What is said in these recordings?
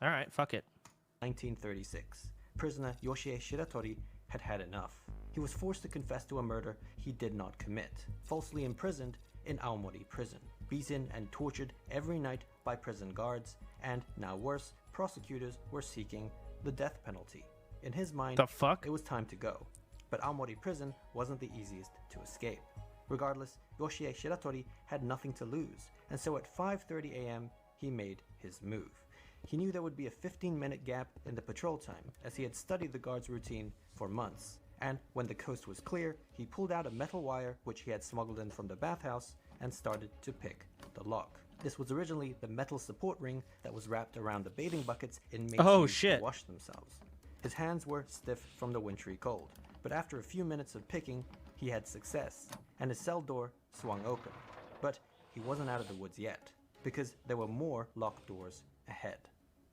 All right, fuck it. 1936. Prisoner Yoshie Shiratori had had enough. He was forced to confess to a murder he did not commit, falsely imprisoned in Aomori prison, beaten and tortured every night by prison guards, and, now worse, prosecutors were seeking the death penalty. In his mind, The fuck? it was time to go, but Aomori prison wasn't the easiest to escape. Regardless, Yoshie Shiratori had nothing to lose, and so at 5:30 a.m. he made his move. He knew there would be a 15-minute gap in the patrol time, as he had studied the guard's routine for months. And when the coast was clear, he pulled out a metal wire which he had smuggled in from the bathhouse and started to pick the lock. This was originally the metal support ring that was wrapped around the bathing buckets inmates used to wash themselves. His hands were stiff from the wintry cold, but after a few minutes of picking, he had success, and his cell door swung open. But he wasn't out of the woods yet, because there were more locked doors ahead.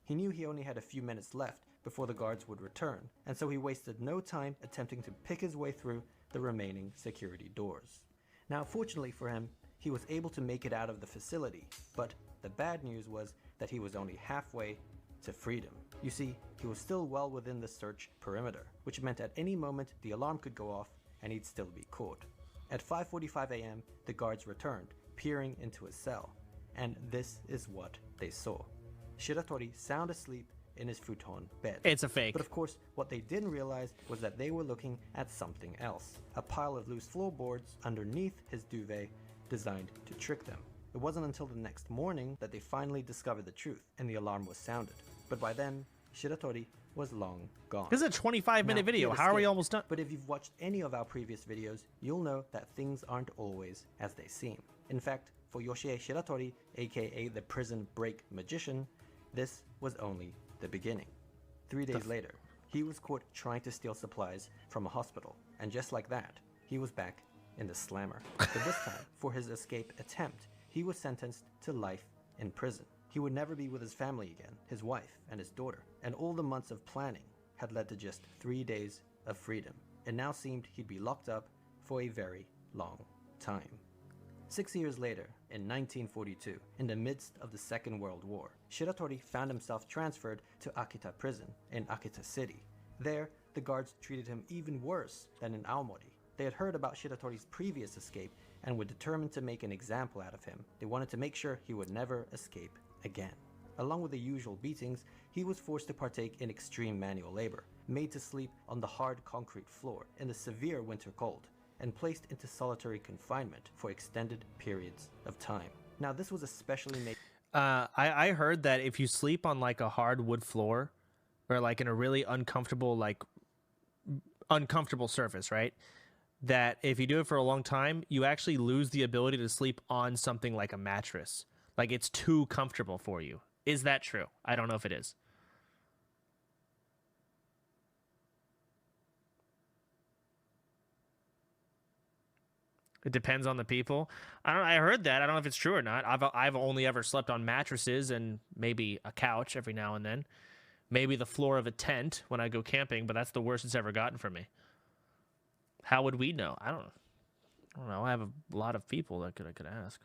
He knew he only had a few minutes left before the guards would return, and so he wasted no time attempting to pick his way through the remaining security doors. Now, fortunately for him, he was able to make it out of the facility, but the bad news was that he was only halfway to freedom. You see, he was still well within the search perimeter, which meant at any moment the alarm could go off and he'd still be caught. At 5:45 a.m., the guards returned, peering into his cell, and this is what they saw. Shiratori sound asleep in his futon bed. It's a fake. But of course, what they didn't realize was that they were looking at something else. A pile of loose floorboards underneath his duvet designed to trick them. It wasn't until the next morning that they finally discovered the truth and the alarm was sounded. But by then, Shiratori was long gone. This is a 25-minute video. How are we almost done? But if you've watched any of our previous videos, you'll know that things aren't always as they seem. In fact, for Yoshie Shiratori, aka the prison break magician, this was only the beginning. 3 days later, he was caught trying to steal supplies from a hospital, and just like that, he was back in the slammer. But this time, for his escape attempt, he was sentenced to life in prison. He would never be with his family again, his wife and his daughter, and all the months of planning had led to just 3 days of freedom. It now seemed he'd be locked up for a very long time. 6 years later, in 1942, in the midst of the Second World War, Shiratori found himself transferred to Akita prison in Akita City. There, the guards treated him even worse than in Aomori. They had heard about Shiratori's previous escape and were determined to make an example out of him. They wanted to make sure he would never escape again. Along with the usual beatings, he was forced to partake in extreme manual labor, made to sleep on the hard concrete floor in the severe winter cold, and placed into solitary confinement for extended periods of time. Now, this was especially made... I heard that if you sleep on like a hard wood floor or like in a really uncomfortable surface, right? That if you do it for a long time, you actually lose the ability to sleep on something like a mattress. Like it's too comfortable for you. Is that true? I don't know if it is. It depends on the people. I heard that. I don't know if it's true or not. I've only ever slept on mattresses and maybe a couch every now and then. Maybe the floor of a tent when I go camping, but that's the worst it's ever gotten for me. How would we know? I don't know. I have a lot of people that I could ask.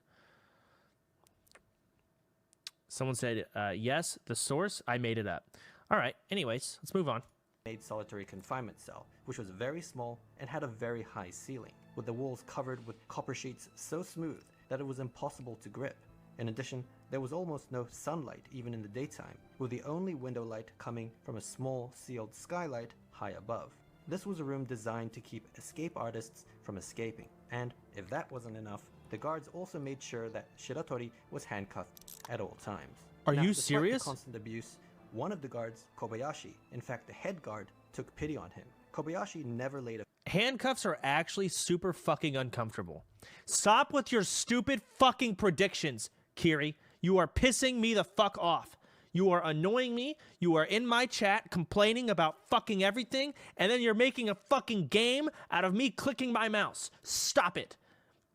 Someone said, yes, the source, I made it up. All right, anyways, let's move on. Made solitary confinement cell, which was very small and had a very high ceiling, with the walls covered with copper sheets so smooth that it was impossible to grip. In addition, there was almost no sunlight even in the daytime, with the only window light coming from a small sealed skylight high above. This was a room designed to keep escape artists from escaping, and if that wasn't enough, the guards also made sure that Shiratori was handcuffed at all times. Are you despite serious? The constant abuse, one of the guards, Kobayashi, in fact the head guard, took pity on him. Kobayashi never laid a... Handcuffs are actually super fucking uncomfortable. Stop with your stupid fucking predictions, Kiri. You are pissing me the fuck off. You are annoying me. You are in my chat complaining about fucking everything, and then you're making a fucking game out of me clicking my mouse. Stop it.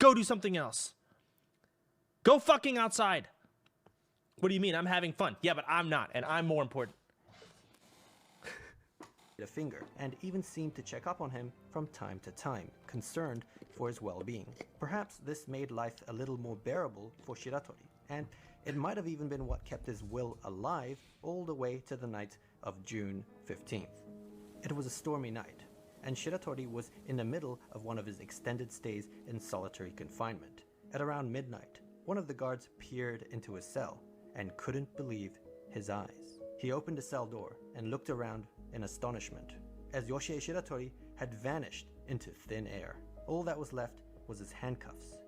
Go do something else. Go fucking outside. What do you mean? I'm having fun. Yeah, but I'm not, and I'm more important. a finger, and even seemed to check up on him from time to time, concerned for his well-being. Perhaps this made life a little more bearable for Shiratori, and it might have even been what kept his will alive all the way to the night of June 15th. It was a stormy night, and Shiratori was in the middle of one of his extended stays in solitary confinement. At around midnight, one of the guards peered into his cell and couldn't believe his eyes. He opened the cell door and looked around in astonishment, as Yoshie Shiratori had vanished into thin air. All that was left was his handcuffs.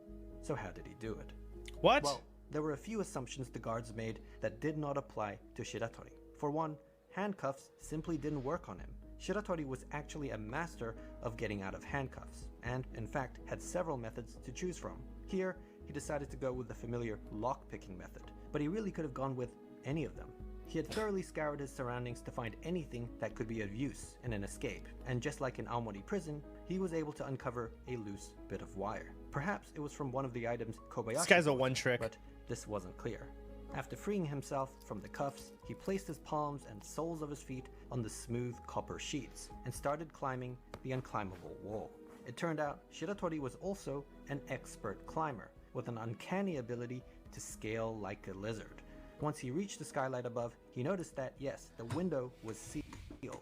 So how did he do it? What? Well, there were a few assumptions the guards made that did not apply to Shiratori. For one, handcuffs simply didn't work on him. Shiratori was actually a master of getting out of handcuffs, and in fact had several methods to choose from. Here, he decided to go with the familiar lock-picking method, but he really could have gone with any of them. He had thoroughly scoured his surroundings to find anything that could be of use in an escape, and just like in Aomori prison, he was able to uncover a loose bit of wire. Perhaps it was from one of the items Kobayashi This guy's a bought, one trick. but this wasn't clear. After freeing himself from the cuffs, he placed his palms and soles of his feet on the smooth copper sheets and started climbing the unclimbable wall. It turned out Shiratori was also an expert climber with an uncanny ability to scale like a lizard. Once he reached the skylight above, he noticed that, yes, the window was sealed,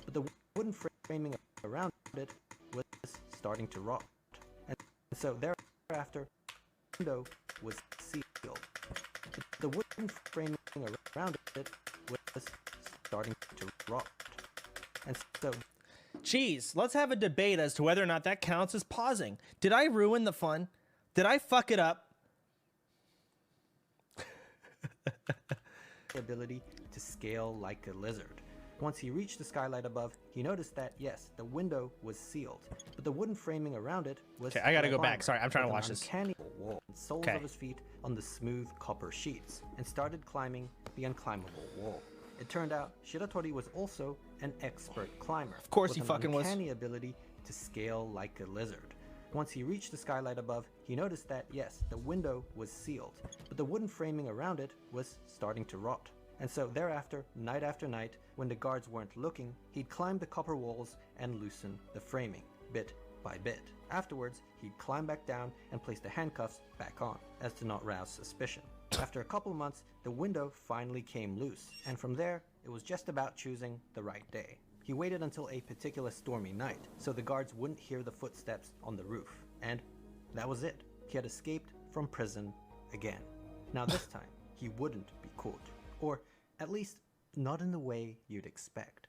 but the wooden framing around it was starting to rot. And so thereafter, the window was sealed. The wooden framing around it was starting to rot. And so... Jeez, let's have a debate as to whether or not that counts as pausing. Did I ruin the fun? Did I fuck it up? ability to scale like a lizard. Once he reached the skylight above, he noticed that, yes, the window was sealed, but the wooden framing around it was... Okay, I gotta go back. Sorry, I'm trying to watch this. Uncanny wall, soles of his feet on the smooth copper sheets, and started climbing the unclimbable wall. It turned out Shiratori was also an expert climber. Of course he fucking was. With an uncanny ability to scale like a lizard. Once he reached the skylight above, he noticed that, yes, the window was sealed, but the wooden framing around it was starting to rot. And so thereafter, night after night, when the guards weren't looking, he'd climb the copper walls and loosen the framing, bit by bit. Afterwards, he'd climb back down and place the handcuffs back on, as to not rouse suspicion. After a couple months, the window finally came loose, and from there, it was just about choosing the right day. He waited until a particular stormy night, so the guards wouldn't hear the footsteps on the roof. And that was it. He had escaped from prison again. Now this time, he wouldn't be caught. Or at least, not in the way you'd expect.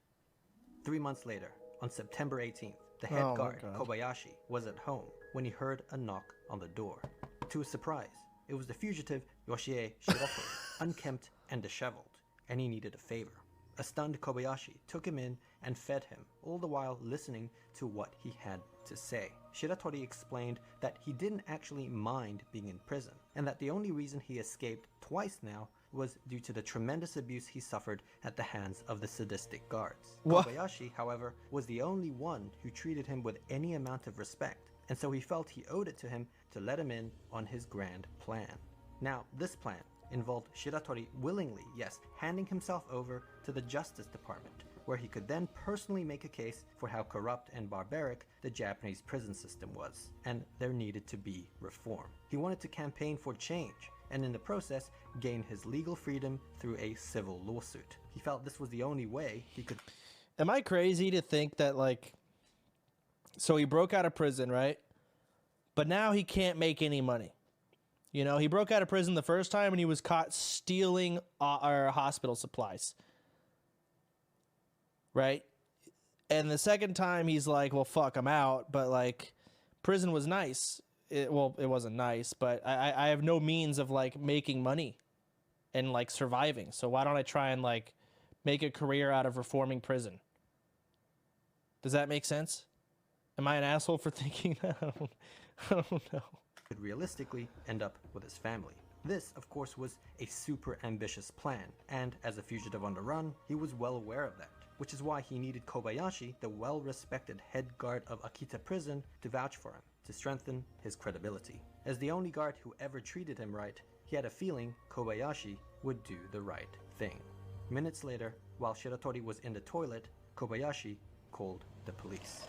3 months later, on September 18th, the head guard, Kobayashi, was at home when he heard a knock on the door. To his surprise, it was the fugitive Yoshie Shiratori, unkempt and disheveled, and he needed a favor. A stunned Kobayashi took him in and fed him, all the while listening to what he had to say. Shiratori explained that he didn't actually mind being in prison, and that the only reason he escaped twice now was due to the tremendous abuse he suffered at the hands of the sadistic guards. What? Kobayashi, however, was the only one who treated him with any amount of respect, and so he felt he owed it to him to let him in on his grand plan. Now, this plan involved Shiratori willingly, yes, handing himself over to the Justice Department, where he could then personally make a case for how corrupt and barbaric the Japanese prison system was, and there needed to be reform. He wanted to campaign for change, and in the process, gain his legal freedom through a civil lawsuit. He felt this was the only way he could... Am I crazy to think that, like... So he broke out of prison, right? But now he can't make any money. You know, he broke out of prison the first time and he was caught stealing our hospital supplies. Right? And the second time he's like, well, fuck, I'm out. But, like, prison was nice. It wasn't nice, but I have no means of, like, making money and, like, surviving. So why don't I try and, like, make a career out of reforming prison? Does that make sense? Am I an asshole for thinking that? I don't know. Could realistically end up with his family. This, of course, was a super ambitious plan, and as a fugitive on the run, he was well aware of that, which is why he needed Kobayashi, the well-respected head guard of Akita prison, to vouch for him, to strengthen his credibility. As the only guard who ever treated him right, he had a feeling Kobayashi would do the right thing. Minutes later, while Shiratori was in the toilet, Kobayashi called the police.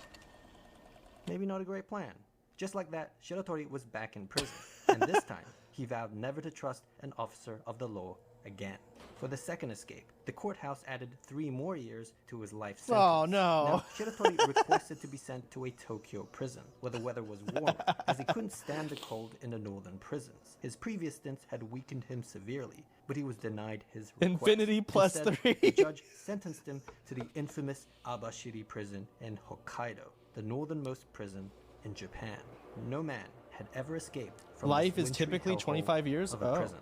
Maybe not a great plan. Just like that, Shiratori was back in prison, and this time, he vowed never to trust an officer of the law again. For the second escape, the courthouse added 3 more years to his life sentence. Oh, no. Now, Shiratori requested to be sent to a Tokyo prison, where the weather was warmer, as he couldn't stand the cold in the northern prisons. His previous stints had weakened him severely, but he was denied his request. Infinity plus Instead, 3. the judge sentenced him to the infamous Abashiri prison in Hokkaido, the northernmost prison in Japan. No man had ever escaped from Life this is wintry typically hellhole 25 years? of a Oh. prison.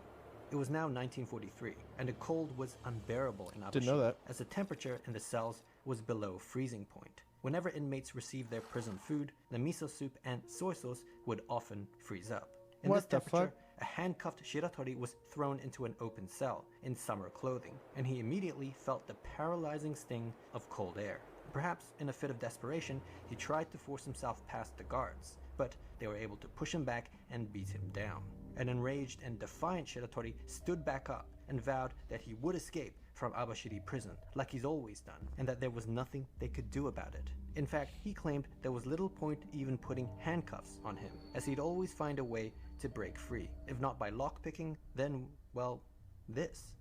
It was now 1943, and the cold was unbearable in Abashiri, Didn't know that. as the temperature in the cells was below freezing point. Whenever inmates received their prison food, the miso soup and soy sauce would often freeze up. In What this the temperature, fuck? a handcuffed Shiratori was thrown into an open cell in summer clothing, and he immediately felt the paralyzing sting of cold air. Perhaps in a fit of desperation, he tried to force himself past the guards, but they were able to push him back and beat him down. An enraged and defiant Shiratori stood back up and vowed that he would escape from Abashiri prison like he's always done, and that there was nothing they could do about it. In fact, he claimed there was little point even putting handcuffs on him, as he'd always find a way to break free. If not by lockpicking, then, well, this.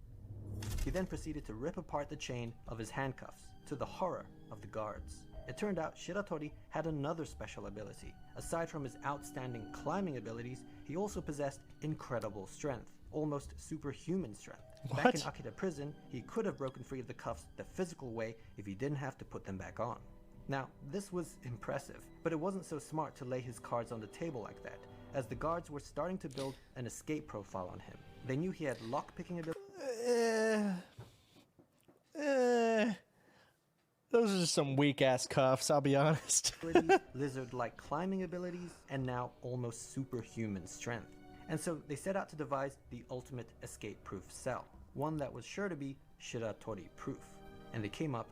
He then proceeded to rip apart the chain of his handcuffs, to the horror of the guards. It turned out Shiratori had another special ability. Aside from his outstanding climbing abilities, he also possessed incredible strength, almost superhuman strength. Back in What? Akita prison, he could have broken free of the cuffs the physical way if he didn't have to put them back on. Now, this was impressive, but it wasn't so smart to lay his cards on the table like that, as the guards were starting to build an escape profile on him. They knew he had lockpicking Those are just some weak ass cuffs, I'll be honest. abilities, lizard-like climbing abilities, and now almost superhuman strength. And so they set out to devise the ultimate escape-proof cell, one that was sure to be Shiratori-proof. And they came up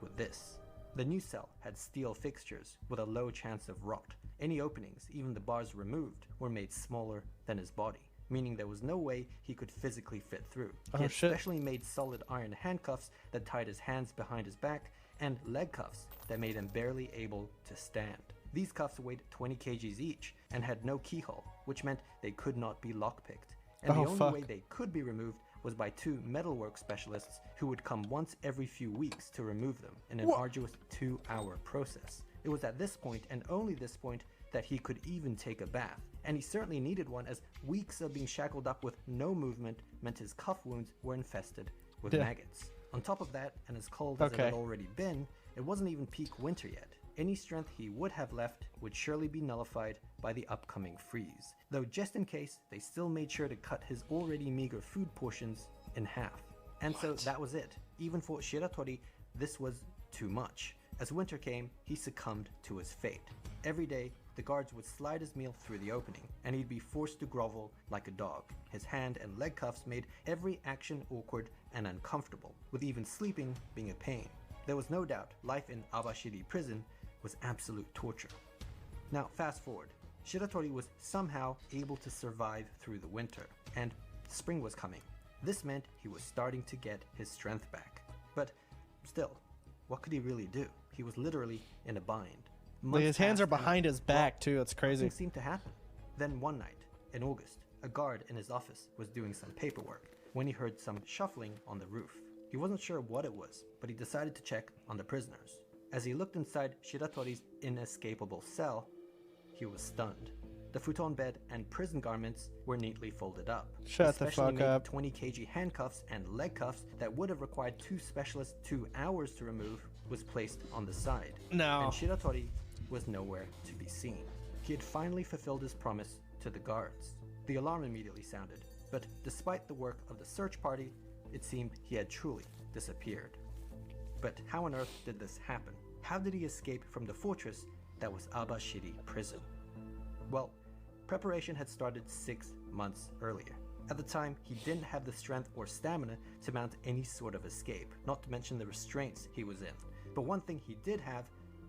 with this. The new cell had steel fixtures with a low chance of rot. Any openings, even the bars removed, were made smaller than his body, meaning there was no way he could physically fit through. He had shit. specially made solid iron handcuffs that tied his hands behind his back, and leg cuffs that made him barely able to stand. These cuffs weighed 20 kgs each and had no keyhole, which meant they could not be lockpicked. And the only way they could be removed was by 2 metalwork specialists who would come once every few weeks to remove them in an arduous 2-hour process. It was at this point, and only this point, that he could even take a bath. And he certainly needed one, as weeks of being shackled up with no movement meant his cuff wounds were infested with maggots. On top of that, and as cold as it had already been, it wasn't even peak winter yet. Any strength he would have left would surely be nullified by the upcoming freeze, though just in case, they still made sure to cut his already meager food portions in half. And so that was it. Even for Shiratori, this was too much. As winter came, he succumbed to his fate. Every day, the guards would slide his meal through the opening, and he'd be forced to grovel like a dog. His hand and leg cuffs made every action awkward and uncomfortable, with even sleeping being a pain. There was no doubt life in Abashiri prison was absolute torture. Now fast forward, Shiratori was somehow able to survive through the winter, and spring was coming. This meant he was starting to get his strength back. But still, what could he really do? He was literally in a bind. Like his hands Months are passed and, behind his back too, it's crazy. nothing seemed to happen. Then one night, in August, a guard in his office was doing some paperwork when he heard some shuffling on the roof. He wasn't sure what it was, but he decided to check on the prisoners. As he looked inside Shiratori's inescapable cell, he was stunned. The futon bed and prison garments were neatly folded up. Shut the Specially fuck made up. 20 kg handcuffs and leg cuffs that would have required 2 specialists 2 hours to remove was placed on the side. No. And Shiratori was nowhere to be seen. He had finally fulfilled his promise to the guards. The alarm immediately sounded, but despite the work of the search party, it seemed he had truly disappeared. But how on earth did this happen? How did he escape from the fortress that was Abashiri prison? Well, preparation had started 6 months earlier. At the time, he didn't have the strength or stamina to mount any sort of escape, not to mention the restraints he was in. But one thing he did have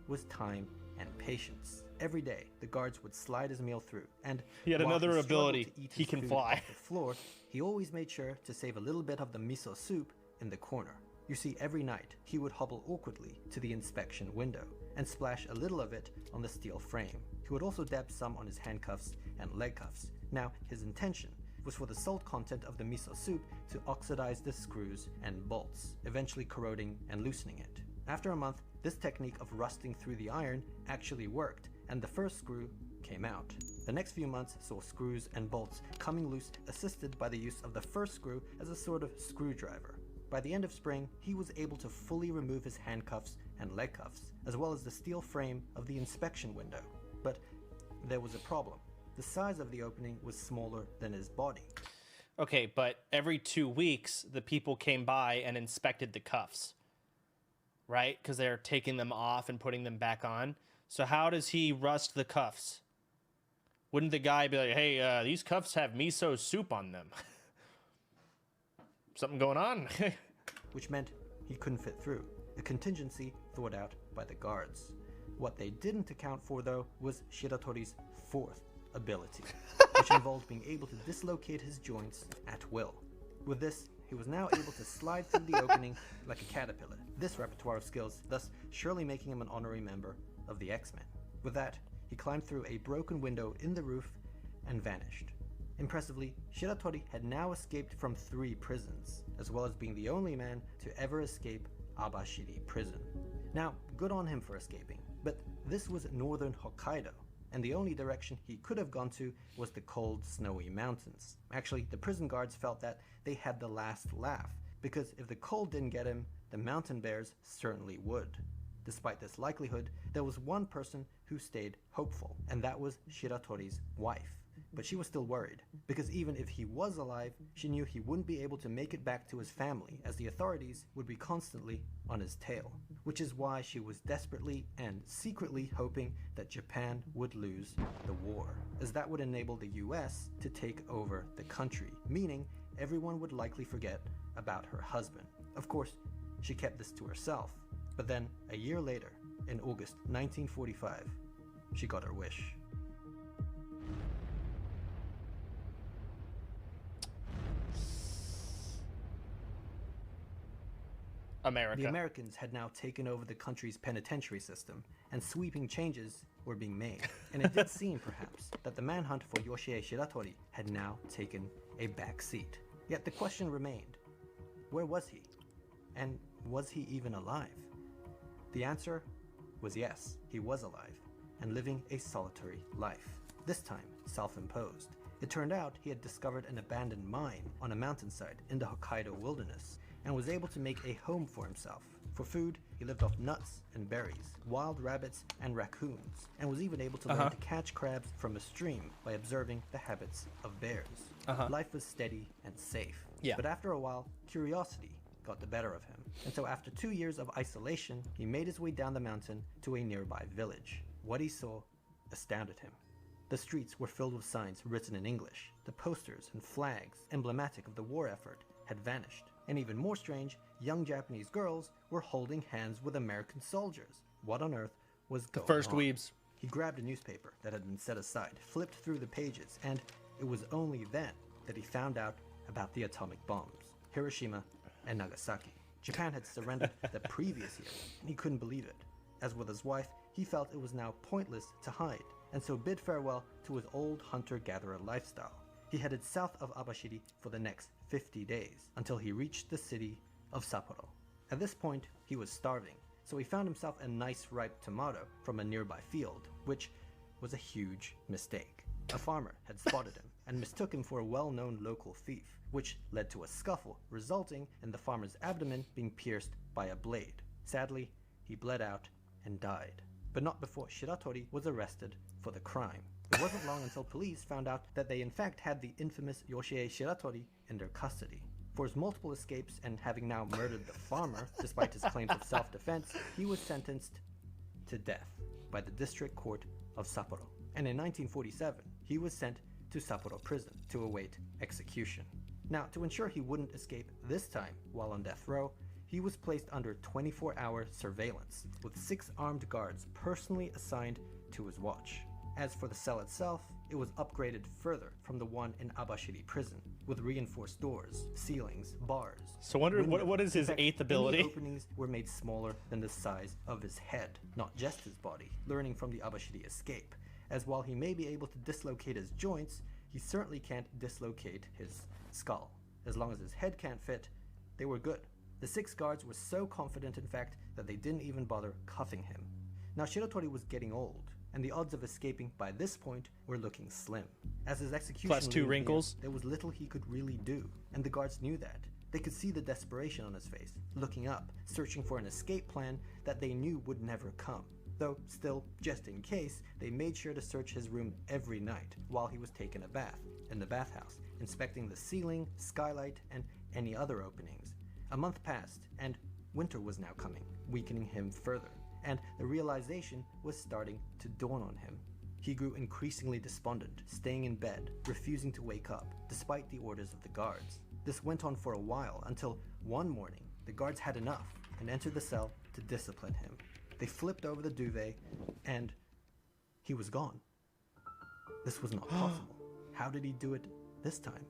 was time and patience. Every day, the guards would slide his meal through, and He had while another struggled ability. to eat He his can food fly. off the floor, he always made sure to save a little bit of the miso soup in the corner. You see, every night he would hobble awkwardly to the inspection window and splash a little of it on the steel frame. He would also dab some on his handcuffs and leg cuffs. Now, his intention was for the salt content of the miso soup to oxidize the screws and bolts, eventually corroding and loosening it. After a month, this technique of rusting through the iron actually worked, and the first screw came out. The next few months saw screws and bolts coming loose, assisted by the use of the first screw as a sort of screwdriver. By the end of spring, he was able to fully remove his handcuffs and leg cuffs, as well as the steel frame of the inspection window. But there was a problem. The size of the opening was smaller than his body. Okay, but every 2 weeks, the people came by and inspected the cuffs, right? Because they're taking them off and putting them back on. So how does he rust the cuffs? Wouldn't the guy be like, hey, these cuffs have miso soup on them? Something going on? Which meant he couldn't fit through, a contingency thought out by the guards. What they didn't account for, though, was Shiratori's fourth ability, which involved being able to dislocate his joints at will. With this, he was now able to slide through the opening like a caterpillar. This repertoire of skills, thus surely making him an honorary member of the X-Men. With that, he climbed through a broken window in the roof and vanished. Impressively, Shiratori had now escaped from 3 prisons, as well as being the only man to ever escape Abashiri prison. Now, good on him for escaping, but this was northern Hokkaido, and the only direction he could have gone to was the cold, snowy mountains. Actually, the prison guards felt that they had the last laugh, because if the cold didn't get him, the mountain bears certainly would. Despite this likelihood, there was one person who stayed hopeful, and that was Shiratori's wife. But she was still worried, because even if he was alive, she knew he wouldn't be able to make it back to his family, as the authorities would be constantly on his tail. Which is why she was desperately and secretly hoping that Japan would lose the war, as that would enable the US to take over the country, meaning everyone would likely forget about her husband. Of course, she kept this to herself, but then a year later, in August 1945, she got her wish. America. The Americans had now taken over the country's penitentiary system, and sweeping changes were being made. And it did seem, perhaps, that the manhunt for Yoshie Shiratori had now taken a back seat. Yet the question remained, where was he? And was he even alive? The answer was yes, he was alive, and living a solitary life. This time, self-imposed. It turned out he had discovered an abandoned mine on a mountainside in the Hokkaido wilderness, and was able to make a home for himself. For food, he lived off nuts and berries, wild rabbits and raccoons, and was even able to learn to catch crabs from a stream by observing the habits of bears. Life was steady and safe. Yeah. But after a while, curiosity got the better of him. And so after 2 years of isolation, he made his way down the mountain to a nearby village. What he saw astounded him. The streets were filled with signs written in English. The posters and flags, emblematic of the war effort, had vanished. And even more strange, young Japanese girls were holding hands with American soldiers. What on earth was going on? First weebs. He grabbed a newspaper that had been set aside, flipped through the pages, and it was only then that he found out about the atomic bombs, Hiroshima and Nagasaki. Japan had surrendered the previous year, and he couldn't believe it. As with his wife, he felt it was now pointless to hide, and so bid farewell to his old hunter-gatherer lifestyle. He headed south of Abashiri for the next 50 days, until he reached the city of Sapporo. At this point, he was starving, so he found himself a nice ripe tomato from a nearby field, which was a huge mistake. A farmer had spotted him and mistook him for a well-known local thief, which led to a scuffle, resulting in the farmer's abdomen being pierced by a blade. Sadly, he bled out and died, but not before Shiratori was arrested for the crime. It wasn't long until police found out that they in fact had the infamous Yoshie Shiratori in their custody. For his multiple escapes and having now murdered the farmer, despite his claims of self-defense, he was sentenced to death by the district court of Sapporo. And in 1947, he was sent to Sapporo prison to await execution. Now, to ensure he wouldn't escape this time while on death row, he was placed under 24-hour surveillance, with 6 armed guards personally assigned to his watch. As for the cell itself, it was upgraded further from the one in Abashiri prison, with reinforced doors, ceilings, bars. So wonder what is his eighth ability? Any openings were made smaller than the size of his head, not just his body, learning from the Abashiri escape, as while he may be able to dislocate his joints, he certainly can't dislocate his skull. As long as his head can't fit, they were good. The 6 guards were so confident, in fact, that they didn't even bother cuffing him. Now Shiratori was getting old, and the odds of escaping by this point were looking slim. As his execution Plus 2 wrinkles. there was little he could really do, and the guards knew that. They could see the desperation on his face, looking up, searching for an escape plan that they knew would never come. Though still, just in case, they made sure to search his room every night while he was taking a bath in the bathhouse, inspecting the ceiling, skylight, and any other openings. A month passed, and winter was now coming, weakening him further, and the realization was starting to dawn on him. He grew increasingly despondent, staying in bed, refusing to wake up, despite the orders of the guards. This went on for a while, until one morning, the guards had enough and entered the cell to discipline him. They flipped over the duvet, and he was gone. This was not possible. How did he do it this time?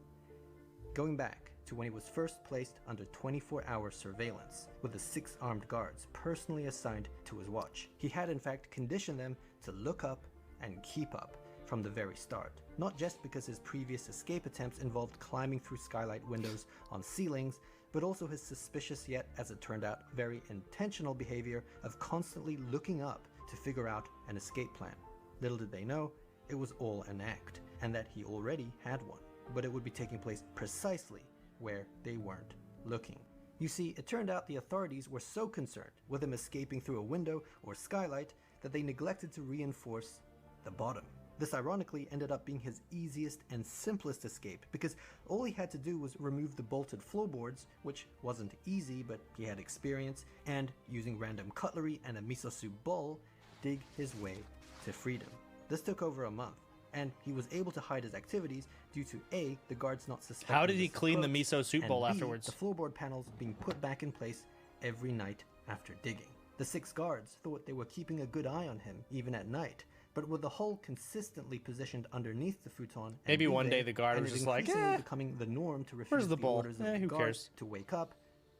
Going back to when he was first placed under 24-hour surveillance with the 6 armed guards personally assigned to his watch. He had in fact conditioned them to look up and keep up from the very start, not just because his previous escape attempts involved climbing through skylight windows on ceilings, but also his suspicious yet, as it turned out, very intentional behavior of constantly looking up to figure out an escape plan. Little did they know, it was all an act, and that he already had one, but it would be taking place precisely where they weren't looking. You see, it turned out the authorities were so concerned with him escaping through a window or skylight that they neglected to reinforce the bottom. This ironically ended up being his easiest and simplest escape, because all he had to do was remove the bolted floorboards, which wasn't easy, but he had experience, and using random cutlery and a miso soup bowl, dig his way to freedom. This took over a month, and he was able to hide his activities due to A, the guards not suspecting. How did he this clean the approach, miso soup and bowl B, afterwards? the floorboard panels being put back in place every night after digging. The 6 guards thought they were keeping a good eye on him, even at night, but with the hole consistently positioned underneath the futon, and Maybe one duvet, day the guard and was it just like, increasingly becoming the norm to refuse where's the bowl? orders of the Who guards cares? to wake up,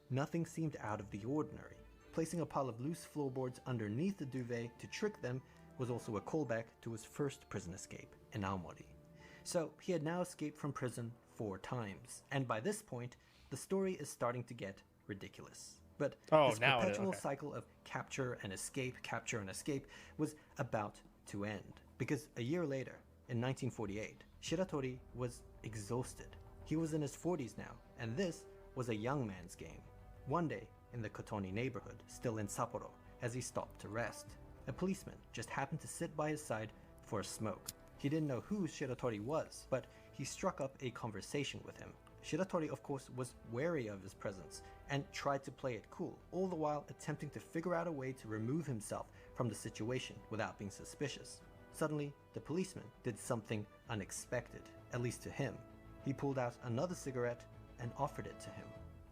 nothing seemed out of the ordinary. Placing a pile of loose floorboards underneath the duvet to trick them was also a callback to his first prison escape in Aomori. So he had now escaped from prison 4 times, and by this point, the story is starting to get ridiculous. But this perpetual cycle of capture and escape was about to end. Because a year later, in 1948, Shiratori was exhausted. He was in his 40s now, and this was a young man's game. One day, in the Kotoni neighborhood, still in Sapporo, as he stopped to rest, a policeman just happened to sit by his side for a smoke. He didn't know who Shiratori was, but he struck up a conversation with him. Shiratori, of course, was wary of his presence and tried to play it cool, all the while attempting to figure out a way to remove himself from the situation without being suspicious. Suddenly, the policeman did something unexpected, at least to him. He pulled out another cigarette and offered it to him.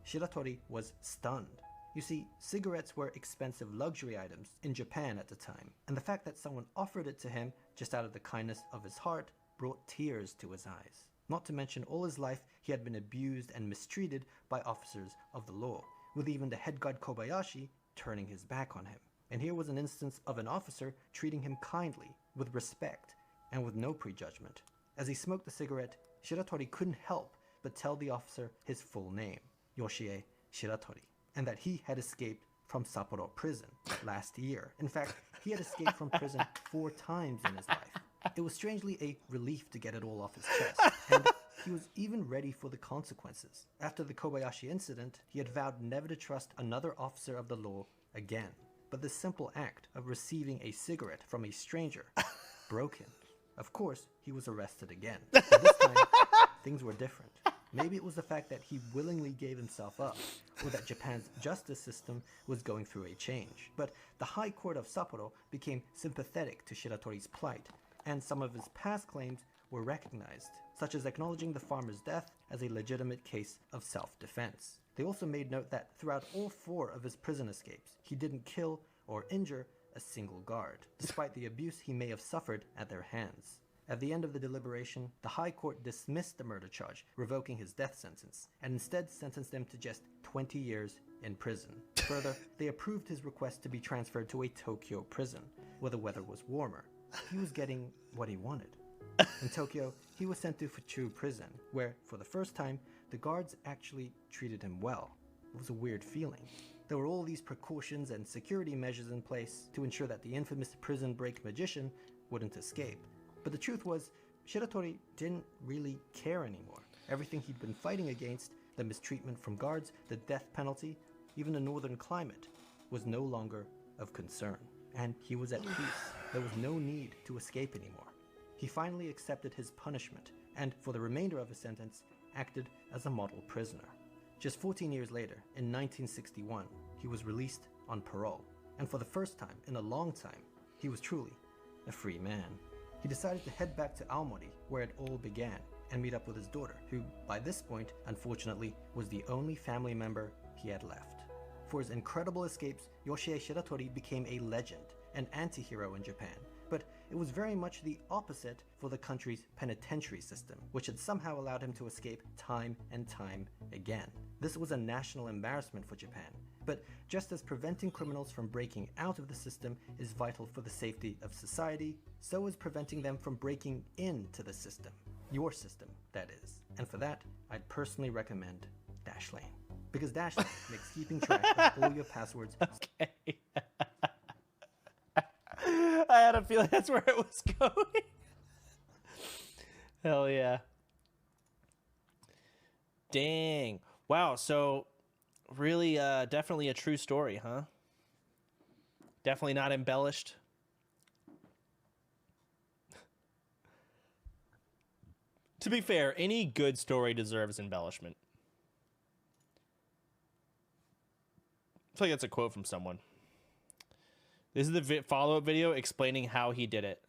Shiratori was stunned. You see, cigarettes were expensive luxury items in Japan at the time, and the fact that someone offered it to him just out of the kindness of his heart brought tears to his eyes. Not to mention all his life he had been abused and mistreated by officers of the law, with even the head guard Kobayashi turning his back on him. And here was an instance of an officer treating him kindly, with respect, and with no prejudgment. As he smoked the cigarette, Shiratori couldn't help but tell the officer his full name, Yoshie Shiratori, and that he had escaped from Sapporo prison last year. In fact, he had escaped from prison 4 times in his life. It was strangely a relief to get it all off his chest, and he was even ready for the consequences. After the Kobayashi incident, he had vowed never to trust another officer of the law again. But the simple act of receiving a cigarette from a stranger broke him. Of course, he was arrested again. But this time, things were different. Maybe it was the fact that he willingly gave himself up, or that Japan's justice system was going through a change. But the High Court of Sapporo became sympathetic to Shiratori's plight, and some of his past claims were recognized, such as acknowledging the farmer's death as a legitimate case of self-defense. They also made note that throughout all 4 of his prison escapes, he didn't kill or injure a single guard, despite the abuse he may have suffered at their hands. At the end of the deliberation, the High Court dismissed the murder charge, revoking his death sentence, and instead sentenced him to just 20 years in prison. Further, they approved his request to be transferred to a Tokyo prison, where the weather was warmer. He was getting what he wanted. In Tokyo, he was sent to Fuchu prison, where, for the first time, the guards actually treated him well. It was a weird feeling. There were all these precautions and security measures in place to ensure that the infamous prison break magician wouldn't escape. But the truth was, Shiratori didn't really care anymore. Everything he'd been fighting against, the mistreatment from guards, the death penalty, even the northern climate, was no longer of concern. And he was at peace. There was no need to escape anymore. He finally accepted his punishment, and for the remainder of his sentence, acted as a model prisoner. Just 14 years later, in 1961, he was released on parole. And for the first time in a long time, he was truly a free man. He decided to head back to Aomori, where it all began, and meet up with his daughter, who, by this point, unfortunately, was the only family member he had left. For his incredible escapes, Yoshie Shiratori became a legend, an anti-hero in Japan. But it was very much the opposite for the country's penitentiary system, which had somehow allowed him to escape time and time again. This was a national embarrassment for Japan. But just as preventing criminals from breaking out of the system is vital for the safety of society, so is preventing them from breaking into the system. Your system, that is. And for that, I'd personally recommend Dashlane. Because Dashlane makes keeping track of all your passwords. Okay. I had a feeling that's where it was going. Hell yeah. Dang. Wow, so really definitely a true story, huh? Definitely not embellished. To be fair, any good story deserves embellishment. I feel like that's a quote from someone. This is the follow-up video explaining how he did it.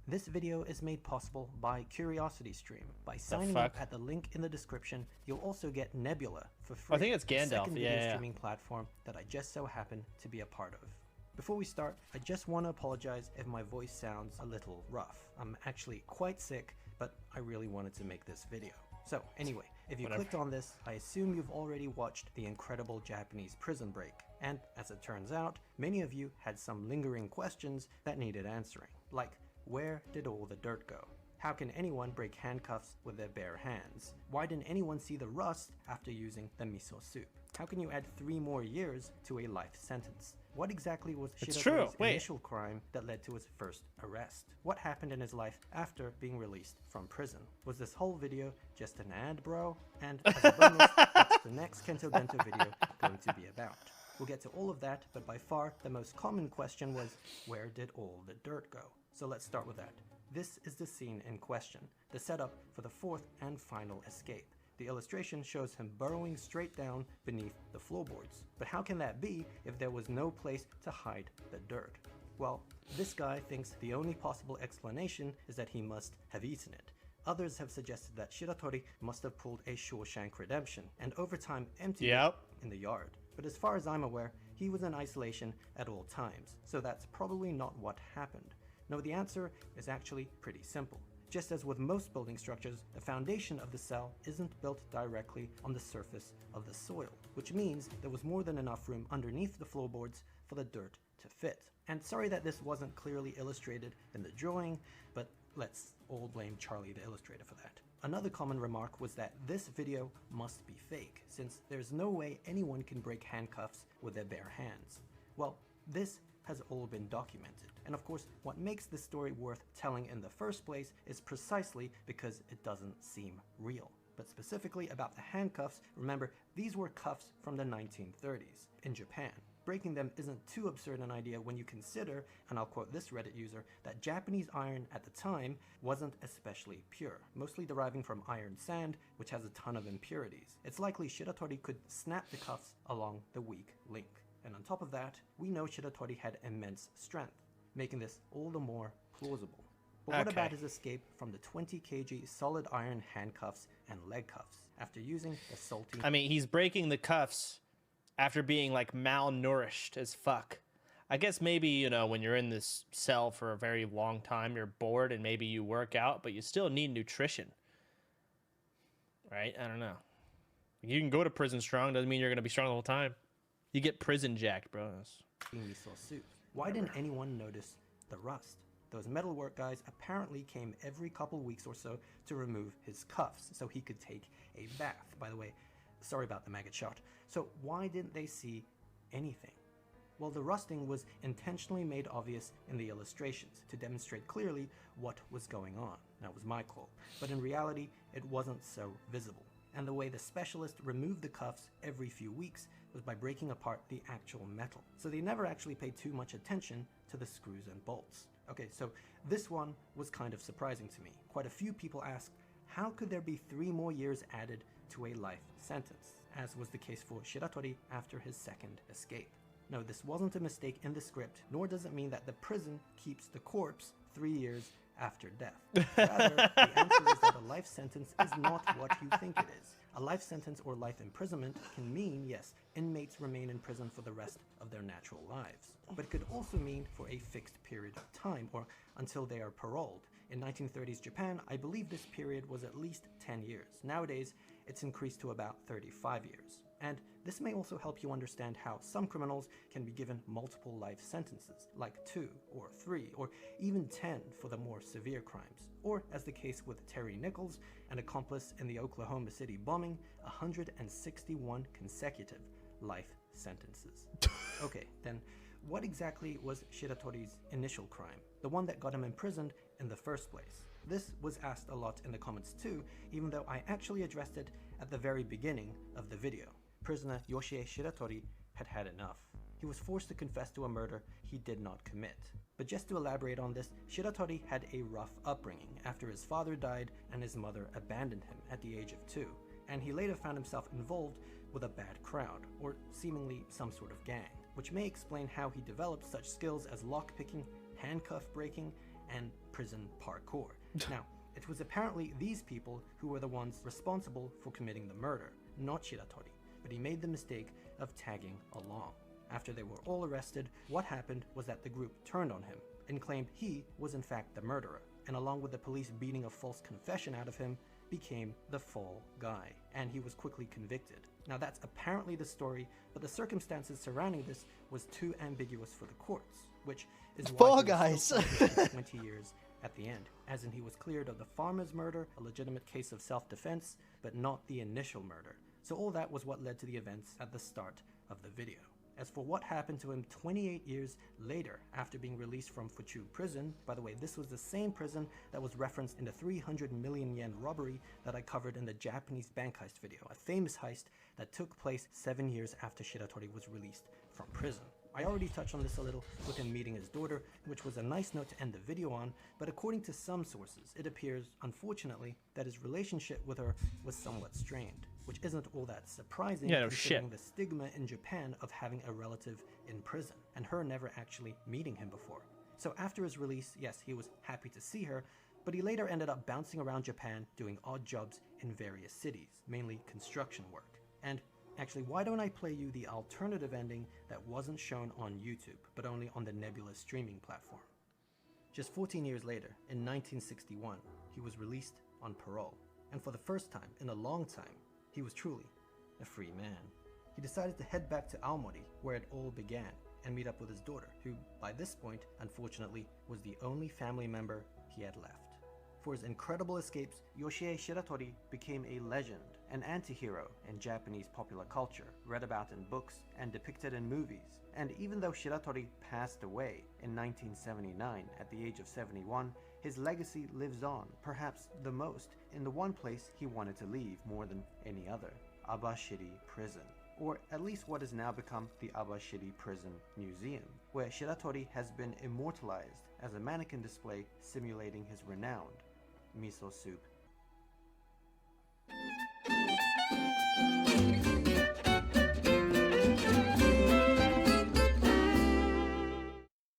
This video is made possible by CuriosityStream. By signing up at the link in the description, you'll also get Nebula for free. I think it's Gandalf. The second video streaming platform that I just so happen to be a part of. Before we start, I just want to apologize if my voice sounds a little rough. I'm actually quite sick, but I really wanted to make this video. So anyway, if you clicked on this, I assume you've already watched the incredible Japanese prison break. And as it turns out, many of you had some lingering questions that needed answering. Like, where did all the dirt go? How can anyone break handcuffs with their bare hands? Why didn't anyone see the rust after using the miso soup? How can you add 3 more years to a life sentence? What exactly was Shiratori's initial crime that led to his first arrest? What happened in his life after being released from prison? Was this whole video just an ad, bro? And as a bonus, what's the next Kento Bento video going to be about? We'll get to all of that, but by far the most common question was, where did all the dirt go? So let's start with that. This is the scene in question, the setup for the 4th and final escape. The illustration shows him burrowing straight down beneath the floorboards. But how can that be if there was no place to hide the dirt? Well, this guy thinks the only possible explanation is that he must have eaten it. Others have suggested that Shiratori must have pulled a Shawshank Redemption and over time emptied it in the yard. But as far as I'm aware, he was in isolation at all times, so that's probably not what happened. No, the answer is actually pretty simple. Just as with most building structures, the foundation of the cell isn't built directly on the surface of the soil, which means there was more than enough room underneath the floorboards for the dirt to fit. And sorry that this wasn't clearly illustrated in the drawing, but let's all blame Charlie the illustrator for that. Another common remark was that this video must be fake, since there's no way anyone can break handcuffs with their bare hands. Well, this has all been documented. And of course, what makes this story worth telling in the first place is precisely because it doesn't seem real. But specifically about the handcuffs, remember, these were cuffs from the 1930s in Japan. Breaking them isn't too absurd an idea when you consider, and I'll quote this Reddit user, that Japanese iron at the time wasn't especially pure, mostly deriving from iron sand, which has a ton of impurities. It's likely Shiratori could snap the cuffs along the weak link. And on top of that, we know Shiratori had immense strength, making this all the more plausible. But what about his escape from the 20 kg solid iron handcuffs and leg cuffs after using the salty... I mean, he's breaking the cuffs after being like malnourished as fuck. I guess maybe, you know, when you're in this cell for a very long time, you're bored and maybe you work out, but you still need nutrition. Right? I don't know. You can go to prison strong, doesn't mean you're going to be strong the whole time. You get prison jacked, bro. miso soup. Why didn't anyone notice the rust? Those metalwork guys apparently came every couple weeks or so to remove his cuffs so he could take a bath. By the way, sorry about the maggot shot. So why didn't they see anything? Well, the rusting was intentionally made obvious in the illustrations to demonstrate clearly what was going on. That was my call. But in reality, it wasn't so visible. And the way the specialist removed the cuffs every few weeks was by breaking apart the actual metal. So they never actually paid too much attention to the screws and bolts. Okay, so this one was kind of surprising to me. Quite a few people asked, how could there be 3 more years added to a life sentence, as was the case for Shiratori after his second escape? No, this wasn't a mistake in the script, nor does it mean that the prison keeps the corpse 3 years after death. Rather, the answer is that a life sentence is not what you think it is. A life sentence or life imprisonment can mean, yes, inmates remain in prison for the rest of their natural lives. But it could also mean for a fixed period of time, or until they are paroled. In 1930s Japan, I believe this period was at least 10 years. Nowadays, it's increased to about 35 years. And this may also help you understand how some criminals can be given multiple life sentences, like 2 or 3 or even 10 for the more severe crimes. Or, as the case with Terry Nichols, an accomplice in the Oklahoma City bombing, 161 consecutive life sentences. Okay, then what exactly was Shiratori's initial crime? The one that got him imprisoned in the first place? This was asked a lot in the comments too, even though I actually addressed it at the very beginning of the video. Prisoner Yoshie Shiratori had had enough. He was forced to confess to a murder he did not commit. But just to elaborate on this, Shiratori had a rough upbringing after his father died and his mother abandoned him at the age of 2, and he later found himself involved with a bad crowd, or seemingly some sort of gang, which may explain how he developed such skills as lockpicking, handcuff breaking, and prison parkour. Now, it was apparently these people who were the ones responsible for committing the murder, not Shiratori, but he made the mistake of tagging along. After they were all arrested, what happened was that the group turned on him and claimed he was in fact the murderer, and along with the police beating a false confession out of him, became the fall guy, and he was quickly convicted. Now that's apparently the story, but the circumstances surrounding this was too ambiguous for the courts, which is why Fall he was still Guys. sentenced to 20 years at the end, as in he was cleared of the farmer's murder, a legitimate case of self-defense, but not the initial murder. So all that was what led to the events at the start of the video. As for what happened to him 28 years later after being released from Fuchu prison, by the way, this was the same prison that was referenced in the 300 million yen robbery that I covered in the Japanese bank heist video, a famous heist that took place 7 years after Shiratori was released from prison. I already touched on this a little with him meeting his daughter, which was a nice note to end the video on, but according to some sources, it appears, unfortunately, that his relationship with her was somewhat strained, which isn't all that surprising considering the stigma in Japan of having a relative in prison, and her never actually meeting him before. So after his release, yes, he was happy to see her, but he later ended up bouncing around Japan doing odd jobs in various cities, mainly construction work. And actually, why don't I play you the alternative ending that wasn't shown on YouTube, but only on the Nebula streaming platform? Just 14 years later, in 1961, he was released on parole, and for the first time in a long time, he was truly a free man. He decided to head back to Aomori, where it all began, and meet up with his daughter, who, by this point, unfortunately, was the only family member he had left. For his incredible escapes, Yoshie Shiratori became a legend, an anti-hero in Japanese popular culture, read about in books and depicted in movies. And even though Shiratori passed away in 1979 at the age of 71, his legacy lives on, perhaps the most, in the one place he wanted to leave more than any other, Abashiri Prison. Or at least what has now become the Abashiri Prison Museum, where Shiratori has been immortalized as a mannequin display simulating his renowned miso soup